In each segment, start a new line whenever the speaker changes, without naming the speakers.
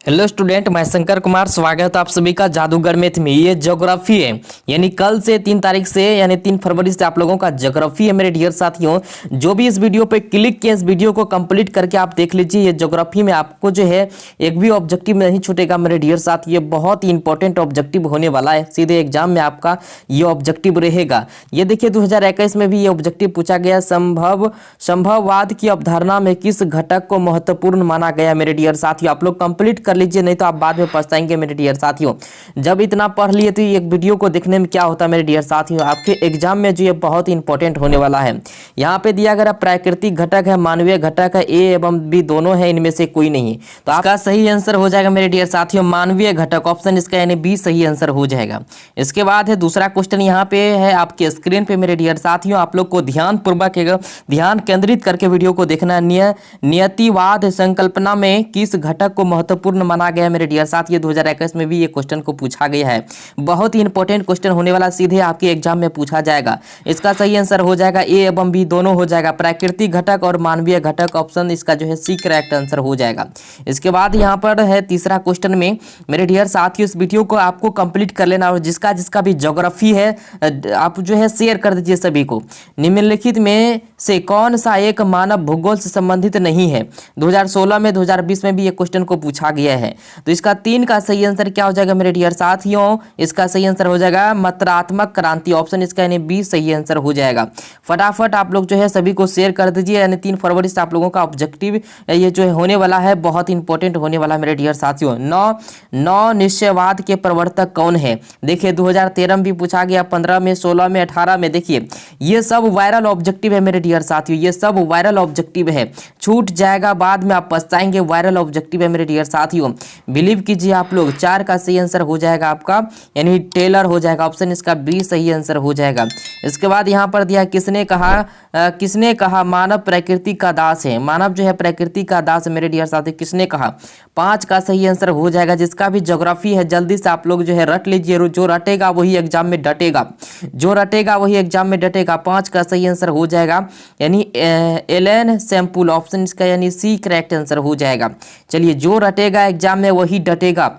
Hello student, मैं शंकर कुमार। स्वागत है आप सभी का जादूगर मैथ में। ये ज्योग्राफी है, यानी कल से 3 तारीख से यानी 3 फरवरी से आप लोगों का ज्योग्राफी है मेरे डियर साथियों। जो भी इस वीडियो पे क्लिक किए, इस वीडियो को कंप्लीट करके आप देख लीजिए। ये ज्योग्राफी में आपको जो है एक भी ऑब्जेक्टिव नहीं छूटेगा मेरे डियर साथी। ये बहुत ही इंपॉर्टेंट ऑब्जेक्टिव होने वाला है, सीधे एग्जाम में आपका ये ऑब्जेक्टिव रहेगा। ये देखिए 2021 में भी ये ऑब्जेक्टिव पूछा गया। संभववाद की अवधारणा में किस घटक को महत्वपूर्ण माना गया मेरे डियर साथियों। आप लोग कंप्लीट कर लीजिए, नहीं तो आप बाद में पछताएंगे मेरे डियर साथियों। जब इतना पढ़ लिए तो एक वीडियो को देखने में क्या होता है मेरे डियर साथियों, आपके एग्जाम में जो ये बहुत ही इंपॉर्टेंट होने वाला है। यहाँ पे दिया गया प्राकृतिक घटक है, मानवीय घटक है, ए एवं बी दोनों है, इनमें से कोई नहीं। तो आपका सही आंसर हो जाएगा मेरे डियर साथियों मानवीय घटक, ऑप्शन इसका यानी बी सही आंसर हो जाएगा। इसके बाद है दूसरा क्वेश्चन, यहाँ पे है आपके स्क्रीन पे मेरे डियर साथियों। आप लोग को ध्यान पूर्वक ध्यान केंद्रित करके वीडियो को देखना। नियतिवाद संकल्पना में किस घटक को महत्वपूर्ण माना गया है मेरे डियर साथियों। 2021 में भी ये क्वेश्चन को पूछा गया है। बहुत ही इंपॉर्टेंट क्वेश्चन होने वाला, सीधे आपके एग्जाम में पूछा जाएगा। इसका सही आंसर हो जाएगा ए एवं बी दोनों हो जाएगा, प्राकृतिक घटक और मानवीय घटक। ऑप्शन इसका जो है सी करेक्ट आंसर हो जाएगा। इसके बाद यहाँ पर है तीसरा क्वेश्चन में मेरे डियर साथियों, इस वीडियो को आपको कंप्लीट कर लेना और जिसका जिसका भी ज्योग्राफी है आप जो है शेयर कर दीजिए सभी को। निम्नलिखित में से कौन सा एक मानव भूगोल से संबंधित नहीं है। 2016 में 2020 में भी ये क्वेश्चन को पूछा गया है। तो इसका 3 का सही आंसर क्या हो जाएगा मेरे डियर साथियों। इसका सही आंसर हो जाएगा मात्रात्मक क्रांति, ऑप्शन इसका यानी बी सही आंसर हो जाएगा। फटाफट आप लोग जो है सभी को शेयर कर दीजिए, यानी 3 फरवरी से आप लोगों का ऑब्जेक्टिव ये जो है होने वाला है, बहुत इंपॉर्टेंट होने वाला है मेरे डियर साथियों। नौ निश्चयवाद के प्रवर्तक कौन है। देखिए 2013 में भी पूछा गया, 15 में, 16 में, 18 में। देखिए ये सब वायरल ऑब्जेक्टिव है मेरे डियर साथियों, ये सब वायरल ऑब्जेक्टिव है, छूट जाएगा बाद में आप पछताएंगे। वायरल ऑब्जेक्टिव है मेरे डियर साथियों, बिलीव कीजिए आप लोग। 4 का सही आंसर हो जाएगा आपका, यानी टेलर हो जाएगा, ऑप्शन इसका बी सही आंसर हो जाएगा। इसके बाद यहाँ पर दिया किसने कहा मानव प्रकृति का दास है। मानव जो है प्रकृति का दास है मेरे डियर साथी, किसने कहा। 5 का सही आंसर हो जाएगा। जिसका भी ज्योग्राफी है जल्दी से आप लोग जो है रट लीजिए, जो रटेगा वही एग्जाम में डटेगा, जो रटेगा वही एग्जाम में डटेगा। 5 का सही आंसर हो जाएगा, यानी एलन सैंपल, ऑप्शन इसका यानी सी करेक्ट आंसर हो जाएगा। चलिए जो रटेगा एग्जाम में वही डटेगा।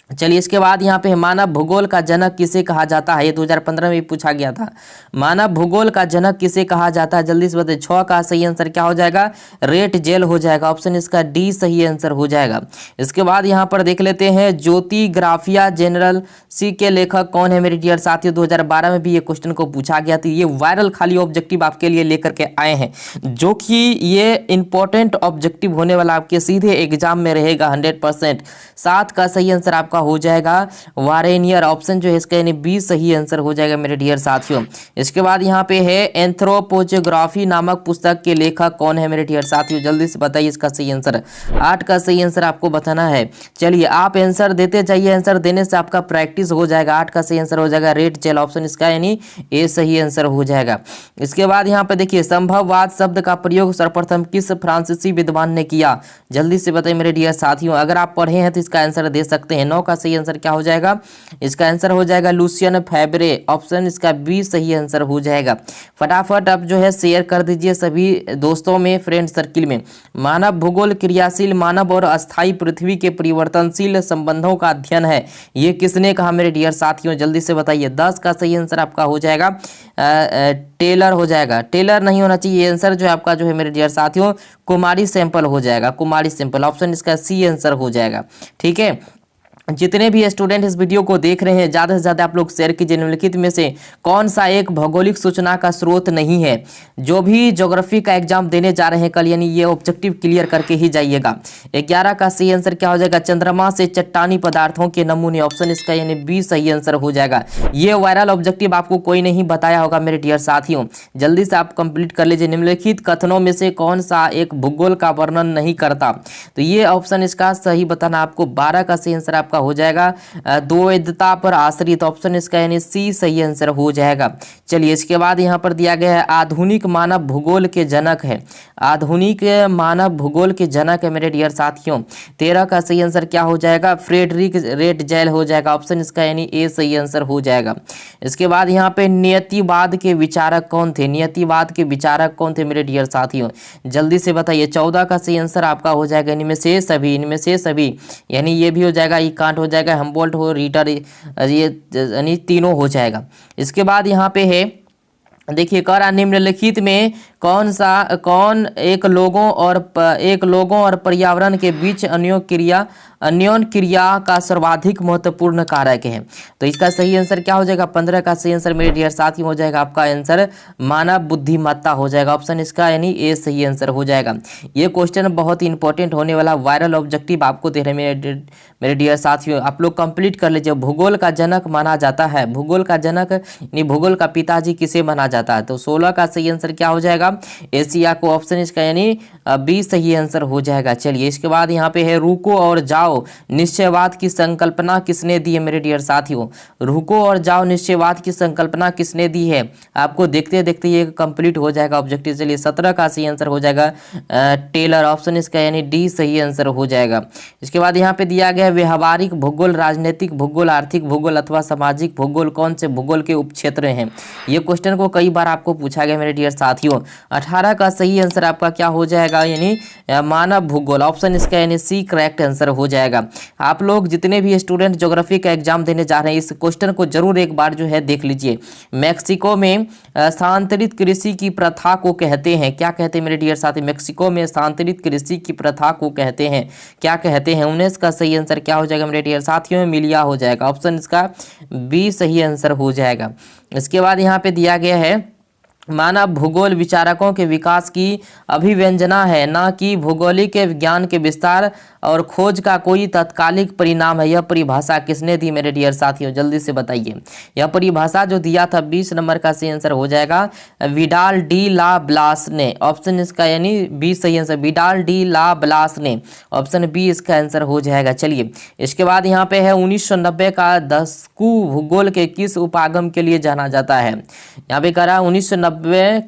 चलिए इसके बाद यहाँ पे मानव भूगोल का जनक किसे कहा जाता है। ये 2015 में भी पूछा गया था, मानव भूगोल का जनक किसे कहा जाता है। जल्दी से बताइए। 6 का सही आंसर क्या हो जाएगा, रेट जेल हो जाएगा, ऑप्शन इसका डी सही आंसर हो जाएगा। इसके बाद यहाँ पर देख लेते हैं ज्योतिग्राफिया जनरल सी के लेखक कौन है मेरे डियर साथियों। 2012 में भी ये क्वेश्चन को पूछा गया था। ये वायरल खाली ऑब्जेक्टिव आपके लिए लेकर के आए हैं, जो कि ये इंपॉर्टेंट ऑब्जेक्टिव होने वाला आपके सीधे एग्जाम में रहेगा 100%। 7 का सही आंसर आपका हो जाएगा वारेनियर, ऑप्शन जो है इसका यानी बी सही आंसर हो जाएगा मेरे डियर साथियों। इसके बाद यहाँ पे है एंथ्रोपोजोग्राफी नामक पुस्तक के लेखक कौन है मेरे डियर साथियों। जल्दी से बताइए इसका सही आंसर। 8 का सही आंसर आपको बताना है। चलिए आप आंसर देते जाइए, आंसर देने से आपका प्रैक्टिस हो जाएगा। 8 का सही आंसर हो जाएगा रेड जेल, ऑप्शन इसका यानी ए सही आंसर हो जाएगा। इसके बाद यहाँ पे देखिए संभववाद शब्द का प्रयोग सर्वप्रथम किस फ्रांसीसी विद्वान ने किया। जल्दी से बताइए मेरे डियर साथियों, अगर आप पढ़े हैं तो इसका आंसर दे सकते हैं। 9 का सही आंसर क्या हो जाएगा, इसका आंसर हो जाएगा लुसियन फैब्रे, ऑप्शन इसका बी सही आंसर हो जाएगा। फटाफट आप जो है शेयर कर दीजिए सभी दोस्तों में, फ्रेंड सर्किल में। मानव भूगोल क्रियाशील मानव और अस्थायी पृथ्वी के परिवर्तनशील संबंधों का अध्ययन है, ये किसने कहा मेरे डियर साथियों। जल्दी से बताइए। 10 का सही आंसर आपका हो जाएगा टेलर हो जाएगा। टेलर नहीं होना चाहिए, आंसर जो है आपका जो है मेरे डियर साथियों कुमारी सैंपल हो जाएगा, कुमारी सैंपल, ऑप्शन इसका सी आंसर हो जाएगा। ठीक है, जितने भी स्टूडेंट इस वीडियो को देख रहे हैं ज़्यादा से ज़्यादा आप लोग शेयर कीजिए। निम्नलिखित में से कौन सा एक भौगोलिक सूचना का स्रोत नहीं है। जो भी ज्योग्राफी का एग्जाम देने जा रहे हैं कल, यानी ये ऑब्जेक्टिव क्लियर करके ही जाइएगा। 11 का सही आंसर क्या हो जाएगा, चंद्रमा से चट्टानी पदार्थों के नमूने, ऑप्शन इसका यानी बी सही आंसर हो जाएगा। ये वायरल ऑब्जेक्टिव आपको कोई नहीं बताया होगा मेरे डियर साथियों, जल्दी से आप कंप्लीट कर लीजिए। निम्नलिखित कथनों में से कौन सा एक भूगोल का वर्णन नहीं करता। तो ये ऑप्शन इसका सही बताना आपको। 12 का सही आंसर आपका हो जाएगा द्वैधता पर आश्रित, ऑप्शन इसका यानी सी सही आंसर हो जाएगा। चलिए इसके बाद यहाँ पर दिया गया है आधुनिक मानव भूगोल के जनक है, आधुनिक मानव भूगोल के जनक है मेरे डियर साथियों। 13 का सही आंसर क्या हो जाएगा, फ्रेडरिक रेटजेल हो जाएगा, ऑप्शन इसका यानी ए सही आंसर हो जाएगा। इसके बाद यहाँ पे नियतिवाद के विचारक कौन थे, नियतिवाद के विचारक कौन थे मेरे डियर साथियों, जल्दी से बताइए। 14 का सही आंसर आपका हो जाएगा इनमें से सभी, इनमें से सभी यानी ये भी हो जाएगा, ई कांट हो जाएगा, हम्बोल्ट हो, रीटर, ये यानी तीनों हो जाएगा। इसके बाद यहाँ पे है देखिए, कह रहा निम्नलिखित में कौन एक लोगों और पर्यावरण के बीच अन्योन्य क्रिया का सर्वाधिक महत्वपूर्ण कारक है। तो इसका सही आंसर क्या हो जाएगा, 15 का सही आंसर मेरे डियर साथी हो जाएगा आपका आंसर मानव बुद्धिमत्ता हो जाएगा, ऑप्शन इसका यानी ए सही आंसर हो जाएगा। ये क्वेश्चन बहुत ही इंपॉर्टेंट होने वाला, वायरल ऑब्जेक्टिव आपको दे रहे हैं मेरे डियर साथियों, आप लोग कंप्लीट कर लीजिए। भूगोल का जनक माना जाता है, भूगोल का जनक यानी भूगोल का पिताजी किसे माना जाता है, तो 16 का सही आंसर क्या हो जाएगा, एशिया को, ऑप्शन इसका यानी बी सही आंसर हो जाएगा। चलिए इसके बाद यहाँ पे है रुको और जाओ निश्चयवाद की संकल्पना किसने दी है मेरे डियर साथियों, रुको और जाओ निश्चयवाद की संकल्पना किसने दी है, आपको देखते देखते ये कंप्लीट हो जाएगा ऑब्जेक्टिव। चलिए 17 का सही आंसर हो जाएगा टेलर, ऑप्शन इसका यानी डी सही आंसर हो जाएगा। इसके बाद यहाँ पे दिया गया व्यवहारिक भूगोल, राजनीतिक भूगोल, आर्थिक भूगोल अथवा सामाजिक भूगोल कौन से भूगोल के उपक्षेत्र हैं, ये क्वेश्चन को कई बार आपको पूछा गया मेरे डियर साथियों। 18 का सही आंसर आपका क्या हो जाएगा, यानी मानव भूगोल, ऑप्शन इसका यानी सी करेक्ट आंसर हो जाएगा। आप लोग जितने भी स्टूडेंट ज्योग्राफी का एग्जाम देने जा रहे हैं इस क्वेश्चन को जरूर एक बार जो है देख लीजिए। मैक्सिको में स्थानांतरित कृषि की प्रथा को कहते हैं, क्या कहते हैं मेरे डियर साथी, मैक्सिको में स्थानांतरित कृषि की प्रथा को कहते हैं, क्या कहते हैं। 19 का सही आंसर क्या हो जाएगा मेरे डियर साथियों, मिलिया हो जाएगा, ऑप्शन इसका बी सही आंसर हो जाएगा। इसके बाद यहाँ पे दिया गया है मानव भूगोल विचारकों के विकास की अभिव्यंजना है, ना कि भौगोलिक विज्ञान के विस्तार और खोज का कोई तत्कालिक परिणाम है। यह परिभाषा किसने दी मेरे डियर साथियों, जल्दी से बताइए। यह परिभाषा जो दिया था 20 नंबर का सही आंसर हो जाएगा विडाल डी ला ब्लास ने, ऑप्शन इसका यानी बी सही आंसर, विडाल डी ला ब्लास ने, ऑप्शन बी इसका आंसर हो जाएगा। चलिए इसके बाद यहाँ पे है 1990 का दशकू भूगोल के किस उपागम के लिए जाना जाता है, यहाँ पे कह रहा है 1990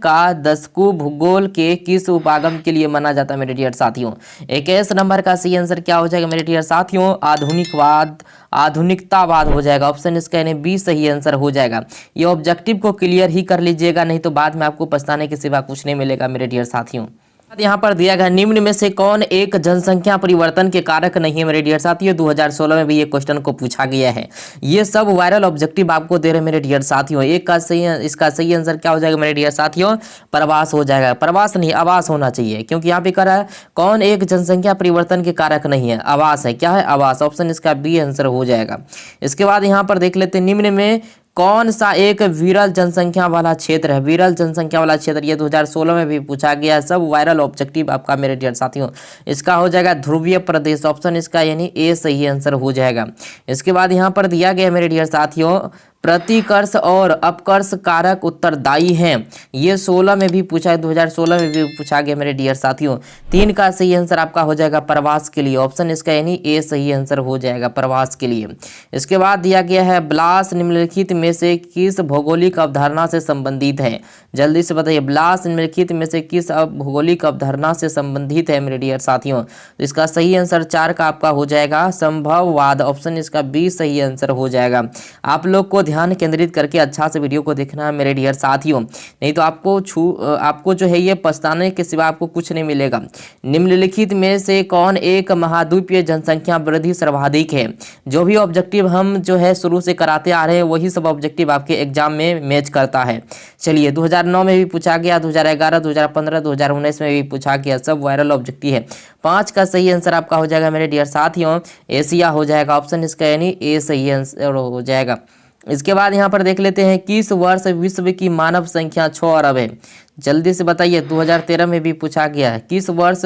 का दशकू भूगोल के किस उपागम के लिए माना जाता है मेरे डियर साथियों। 21 नंबर का सही आंसर क्या हो जाएगा मेरे डियर साथियों, आधुनिकवाद, आधुनिकतावाद हो जाएगा, ऑप्शन इसका यानी बी सही आंसर हो जाएगा। ये ऑब्जेक्टिव को क्लियर ही कर लीजिएगा, नहीं तो बाद में आपको पछताने के सिवा कुछ नहीं मिलेगा मेरे डियर साथियों। यहाँ पर दिया गया निम्न में से कौन एक जनसंख्या परिवर्तन के कारक नहीं है मेरे डियर साथियों, 2016 में भी ये क्वेश्चन को पूछा गया है। ये सब वायरल ऑब्जेक्टिव आपको दे रहे हैं मेरे डियर साथियों। एक का सही, इसका सही आंसर क्या हो जाएगा मेरे डियर साथियों, प्रवास हो जाएगा, प्रवास नहीं आवास होना चाहिए, क्योंकि यहाँ पे कह रहा है कौन एक जनसंख्या परिवर्तन के कारक नहीं है, आवास है, क्या है आवास, ऑप्शन इसका बी आंसर हो जाएगा। इसके बाद यहाँ पर देख लेते हैं निम्न में कौन सा एक विरल जनसंख्या वाला क्षेत्र है, विरल जनसंख्या वाला क्षेत्र, ये 2016 में भी पूछा गया है, सब वायरल ऑब्जेक्टिव आपका मेरे डियर साथियों। इसका हो जाएगा ध्रुवीय प्रदेश, ऑप्शन इसका यानी ए सही आंसर हो जाएगा। इसके बाद यहाँ पर दिया गया मेरे डियर साथियों प्रतिकर्ष और अपकर्ष कारक उत्तरदायी हैं, ये 16 में भी पूछा है, 2016 में भी पूछा गया मेरे डियर साथियों। 3 का सही आंसर आपका हो जाएगा प्रवास के लिए, ऑप्शन इसका यानी ए सही आंसर हो जाएगा प्रवास के लिए। इसके बाद दिया गया है ब्लास निम्नलिखित में से किस भौगोलिक अवधारणा से संबंधित है, जल्दी से बताइए, ब्लास निम्नलिखित में से किस भौगोलिक अवधारणा से संबंधित है मेरे डियर साथियों। इसका सही आंसर 4 का आपका हो जाएगा संभववाद, ऑप्शन इसका बी सही आंसर हो जाएगा। आप लोग को ध्यान केंद्रित करके अच्छा से वीडियो को देखना है मेरे डियर साथियों, नहीं तो आपको जो है ये पछताने के सिवा आपको कुछ नहीं मिलेगा। निम्नलिखित में से कौन एक महाद्वीपीय जनसंख्या वृद्धि सर्वाधिक है, जो भी ऑब्जेक्टिव हम जो है शुरू से कराते आ रहे हैं वही सब ऑब्जेक्टिव आपके एग्जाम में मैच करता है। चलिए 2009 में भी पूछा गया, 2011, 2015, 2019 में भी पूछा गया, सब वायरल ऑब्जेक्टिव है। 5 का सही आंसर आपका हो जाएगा मेरे डियर साथियों एशिया हो जाएगा, ऑप्शन इसका यानी ए सही आंसर हो जाएगा। इसके बाद यहाँ पर देख लेते हैं किस वर्ष विश्व की मानव संख्या 6 अरब है, जल्दी से बताइए, 2013 में भी पूछा गया है, किस वर्ष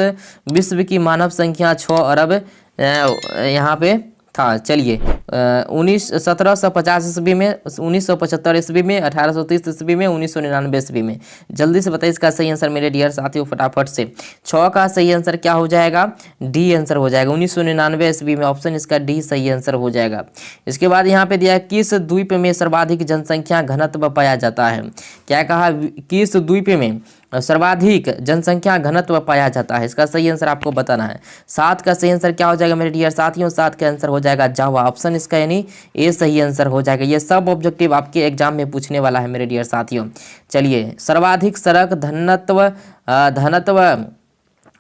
विश्व की मानव संख्या 6 अरब यहाँ पे था। चलिए 1750 ईस्वी में, 1975 ईस्वी में, 1830 ईस्वी में, 1999 ईस्वी में। जल्दी से बताइए इसका सही आंसर मेरे डियर साथियों फटाफट से। 6 का सही आंसर क्या हो जाएगा? डी आंसर हो जाएगा, 1999 ईस्वी में। ऑप्शन इसका डी सही आंसर हो जाएगा। इसके बाद यहाँ पे दिया है किस द्वीप में सर्वाधिक जनसंख्या घनत्व पाया जाता है? क्या कहा? किस द्वीप में सर्वाधिक जनसंख्या घनत्व पाया जाता है? इसका सही आंसर आपको बताना है। 7 का सही आंसर क्या हो जाएगा मेरे डियर साथियों? 7 का आंसर हो जाएगा जावा। ऑप्शन इसका यानी ए सही आंसर हो जाएगा। ये सब ऑब्जेक्टिव आपके एग्जाम में पूछने वाला है मेरे डियर साथियों। चलिए, सर्वाधिक सड़क घनत्व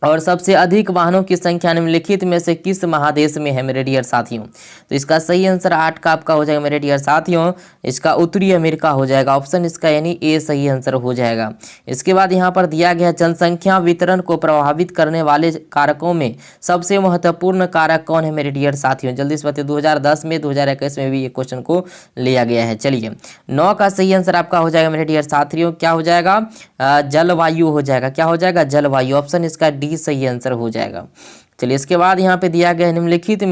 और सबसे अधिक वाहनों की संख्या निम्नलिखित में से किस महादेश में है मेरे डियर साथियों? तो इसका सही आंसर 8 का आपका हो जाएगा मेरे डियर साथियों, इसका उत्तरी अमेरिका हो जाएगा। ऑप्शन इसका यानी ए सही आंसर हो जाएगा। इसके बाद यहाँ पर दिया गया जनसंख्या वितरण को प्रभावित करने वाले कारकों में सबसे महत्वपूर्ण कारक कौन है मेरे डियर साथियों? जल्दी से बताइए। 2010 में, 2021 में भी ये क्वेश्चन को लिया गया है। चलिए, 9 का सही आंसर आपका हो जाएगा मेरे डियर साथियों, क्या हो जाएगा? जलवायु हो जाएगा। क्या हो जाएगा? जलवायु। ऑप्शन इसका डी सही आंसर हो जाएगा। चलिए, इसके बाद यहाँ पे दिया गया निम्नलिखित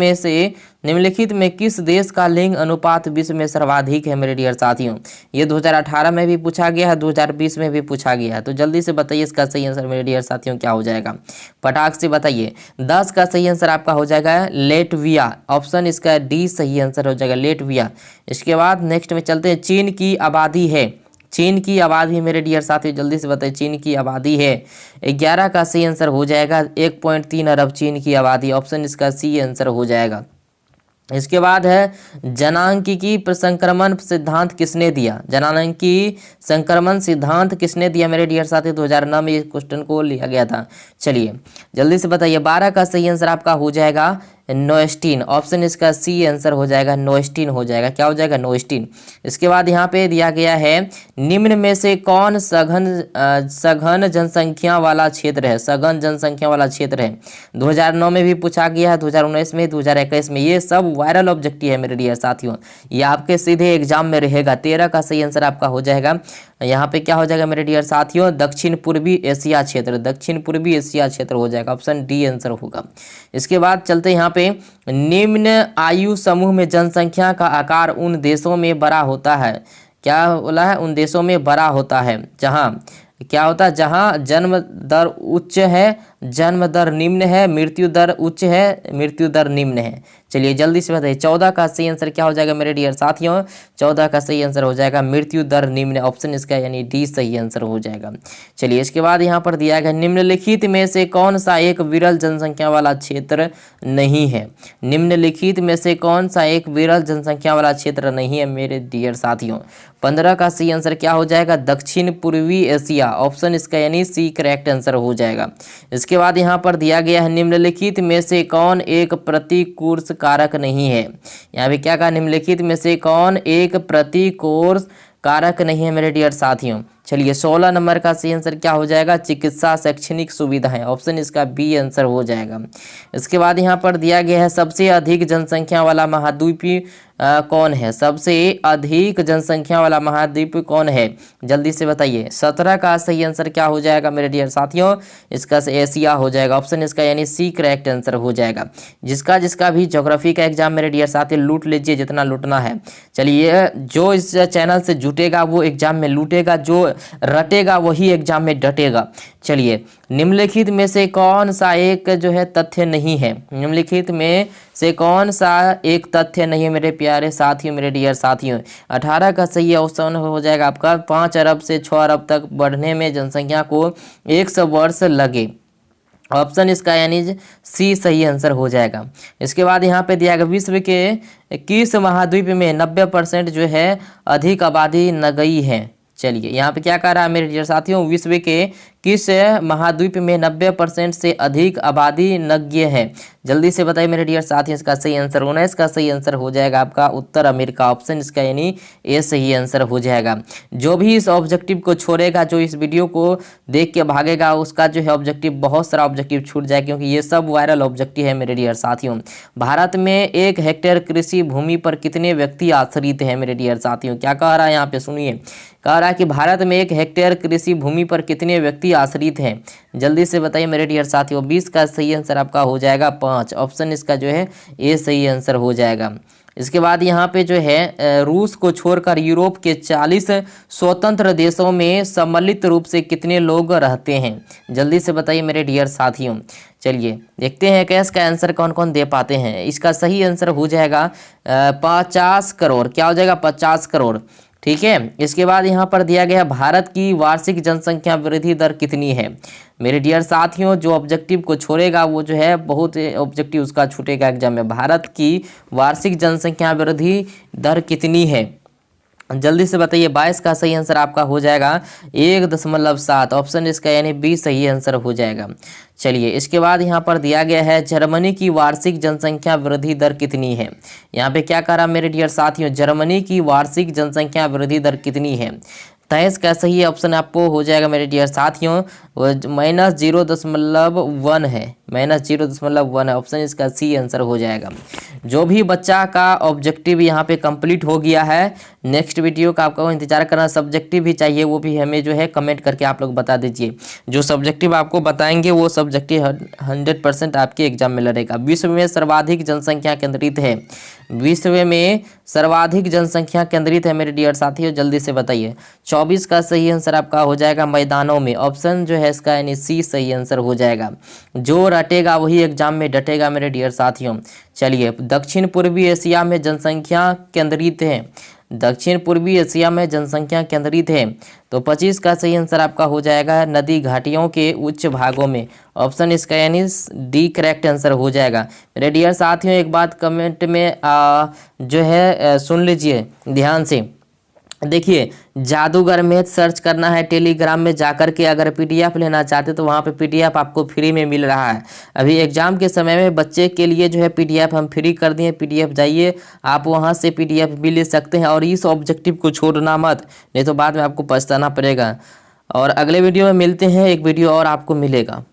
में किस देश का लिंग अनुपात विश्व में सर्वाधिक है मेरे डियर साथियों? ये 2018 में भी पूछा गया है, 2020 में भी पूछा गया है। तो जल्दी से बताइए इसका सही आंसर मेरे डियर साथियों क्या हो जाएगा? फटाक से बताइए। 10 का सही आंसर आपका हो जाएगा लेटविया। ऑप्शन इसका डी सही आंसर हो जाएगा, लेटविया। इसके बाद नेक्स्ट में चलते हैं। चीन की आबादी है, चीन की आबादी मेरे डियर साथियों जल्दी से बताइए। चीन की आबादी है 11 का सही आंसर हो जाएगा, 1.3 अरब चीन की आबादी। ऑप्शन इसका सी आंसर हो जाएगा। इसके बाद है जनांकीय संक्रमण सिद्धांत किसने दिया? जनांकीय संक्रमण सिद्धांत किसने दिया मेरे डियर साथी? 2009 में इस क्वेश्चन को लिया गया था। चलिए, जल्दी से बताइए। 12 का सही आंसर आपका हो जाएगा नोएस्टीन। ऑप्शन इसका सी आंसर हो जाएगा, नोएस्टीन हो जाएगा। क्या हो जाएगा? नोएस्टीन। इसके बाद यहाँ पे दिया गया है निम्न में से कौन सघन जनसंख्या वाला क्षेत्र है? सघन जनसंख्या वाला क्षेत्र है। 2009 में भी पूछा गया है, 2019 में, 2021 में। ये सब वायरल ऑब्जेक्टिव है मेरे डियर साथियों, ये आपके सीधे एग्जाम में रहेगा। 13 का सही आंसर आपका हो जाएगा। यहाँ पे क्या हो जाएगा मेरे डियर साथियों? दक्षिण पूर्वी एशिया क्षेत्र, दक्षिण पूर्वी एशिया क्षेत्र हो जाएगा। ऑप्शन डी आंसर होगा। इसके बाद चलते यहाँ पे निम्न आयु समूह में जनसंख्या का आकार उन देशों में बड़ा होता है। क्या बोला है? उन देशों में बड़ा होता है जहाँ क्या होता है? जहाँ जन्म दर उच्च है, जन्म दर निम्न है, मृत्यु दर उच्च है, मृत्यु दर निम्न है। चलिए, जल्दी से बताइए। 14 का सही आंसर क्या हो जाएगा मेरे डियर साथियों? 14 का सही आंसर हो जाएगा मृत्यु दर निम्न। ऑप्शन इसका यानी डी सही आंसर हो जाएगा। चलिए, इसके बाद यहाँ पर दिया गया निम्नलिखित में से कौन सा एक विरल जनसंख्या वाला क्षेत्र नहीं है? निम्नलिखित में से कौन सा एक विरल जनसंख्या वाला क्षेत्र नहीं है मेरे डियर साथियों? 15 का सही आंसर क्या हो जाएगा? दक्षिण पूर्वी एशिया। ऑप्शन इसका यानी सी करेक्ट आंसर हो जाएगा। इसके बाद यहाँ पर दिया गया है निम्नलिखित में से कौन एक प्रतिकूर्स कारक नहीं है? यहाँ पे क्या कहा? निम्नलिखित में से कौन एक प्रतिकूर्स कारक नहीं है मेरे डियर साथियों? चलिए, 16 नंबर का सही आंसर क्या हो जाएगा? चिकित्सा शैक्षणिक सुविधाएं। ऑप्शन इसका बी आंसर हो जाएगा। इसके बाद यहाँ पर दिया गया है सबसे अधिक जनसंख्या वाला महाद्वीप कौन है? सबसे अधिक जनसंख्या वाला महाद्वीप कौन है? जल्दी से बताइए। 17 का सही आंसर क्या हो जाएगा मेरे डियर साथियों? इसका एशिया हो जाएगा। ऑप्शन इसका यानी सी करेक्ट आंसर हो जाएगा। जिसका भी ज्योग्राफी का एग्जाम मेरे डियर साथी लूट लीजिए जितना लूटना है। चलिए, जो इस चैनल से जुटेगा वो एग्जाम में लूटेगा, जो रटेगा वही एग्जाम में डटेगा। चलिए, निम्नलिखित में से कौन सा एक जो है तथ्य नहीं है? निम्नलिखित में से कौन सा एक तथ्य नहीं है मेरे प्यारे साथियों, मेरे डियर साथियों? 18 का सही ऑप्शन हो जाएगा आपका 5 अरब से 6 अरब तक बढ़ने में जनसंख्या को 100 वर्ष लगे। ऑप्शन इसका यानी सी सही आंसर हो जाएगा। इसके बाद यहाँ पे दिया गया विश्व के किस महाद्वीप में 90% जो है अधिक आबादी नगई है? चलिए, यहाँ पे क्या कह रहा है मेरे डियर साथियों? विश्व के किस महाद्वीप में 90% से अधिक आबादी नग्य है? जल्दी से बताइए मेरे डियर साथियों इसका सही आंसर होना है। इसका सही आंसर हो जाएगा आपका उत्तर अमेरिका। ऑप्शन इसका यानी ए सही आंसर हो जाएगा। जो भी इस ऑब्जेक्टिव को छोड़ेगा, जो इस वीडियो को देख के भागेगा, उसका जो है ऑब्जेक्टिव बहुत सारा ऑब्जेक्टिव छूट जाएगा, क्योंकि ये सब वायरल ऑब्जेक्टिव है मेरे डियर साथियों। भारत में 1 हेक्टेयर कृषि भूमि पर कितने व्यक्ति आश्रित हैं मेरे डियर साथियों? क्या कह रहा है यहाँ पे सुनिए। कह रहा है कि भारत में 1 हेक्टेयर कृषि भूमि पर कितने व्यक्ति आश्रित हैं? जल्दी से बताइए मेरे डियर साथियों। 20 का सही आंसर आपका हो जाएगा 5। ऑप्शन इसका जो है ए सही आंसर हो जाएगा। इसके बाद यहाँ पे जो है रूस को छोड़कर यूरोप के 40 स्वतंत्र देशों में सम्मिलित रूप से कितने लोग रहते हैं? जल्दी से बताइए मेरे डियर साथियों। चलिए देखते हैं कि इसका आंसर कौन कौन दे पाते हैं। इसका सही आंसर हो जाएगा 50 करोड़। क्या हो जाएगा? 50 करोड़। ठीक है। इसके बाद यहाँ पर दिया गया है भारत की वार्षिक जनसंख्या वृद्धि दर कितनी है? मेरे डियर साथियों, जो ऑब्जेक्टिव को छोड़ेगा वो जो है बहुत ऑब्जेक्टिव उसका छूटेगा एग्जाम में। भारत की वार्षिक जनसंख्या वृद्धि दर कितनी है? जल्दी से बताइए। 22 का सही आंसर आपका हो जाएगा 1.7। ऑप्शन इसका यानी बी सही आंसर हो जाएगा। चलिए इसके बाद यहाँ पर दिया गया है जर्मनी की वार्षिक जनसंख्या वृद्धि दर कितनी है? यहाँ पे क्या कह रहा मेरे डियर साथियों? जर्मनी की वार्षिक जनसंख्या वृद्धि दर कितनी है? 23 का सही ऑप्शन आपको हो जाएगा मेरे डियर साथियों, -0.1 है। -0.1 है। ऑप्शन इसका सी आंसर हो जाएगा। जो भी बच्चा का ऑब्जेक्टिव यहाँ पे कंप्लीट हो गया है, नेक्स्ट वीडियो का आपको इंतजार करना। सब्जेक्टिव भी चाहिए, वो भी हमें जो है कमेंट करके आप लोग बता दीजिए। जो सब्जेक्टिव आपको बताएंगे वो सब्जेक्टिव 100% आपके एग्जाम में लड़ेगा। विश्व में सर्वाधिक जनसंख्या केंद्रित है। विश्व में सर्वाधिक जनसंख्या केंद्रित है मेरे डियर साथियों, जल्दी से बताइए। 24 का सही आंसर आपका हो जाएगा मैदानों में। ऑप्शन जो है इसका यानी सी सही आंसर हो जाएगा। जो रटेगा वही एग्जाम में डटेगा मेरे डियर साथियों। चलिए दक्षिण पूर्वी एशिया में जनसंख्या केंद्रित है। दक्षिण पूर्वी एशिया में जनसंख्या केंद्रित है। तो 25 का सही आंसर आपका हो जाएगा नदी घाटियों के उच्च भागों में। ऑप्शन इसका यानी डी करेक्ट आंसर हो जाएगा। मेरे डियर साथियों एक बात कमेंट में जो है सुन लीजिए ध्यान से। देखिए जादूगर मैथ सर्च करना है टेलीग्राम में जाकर के। अगर पीडीएफ लेना चाहते तो वहाँ पे पीडीएफ आपको फ्री में मिल रहा है। अभी एग्जाम के समय में बच्चे के लिए जो है पीडीएफ हम फ्री कर दिए। पीडीएफ जाइए, आप वहाँ से पीडीएफ भी ले सकते हैं। और इस ऑब्जेक्टिव को छोड़ना मत, नहीं तो बाद में आपको पछताना पड़ेगा। और अगले वीडियो में मिलते हैं, एक वीडियो और आपको मिलेगा।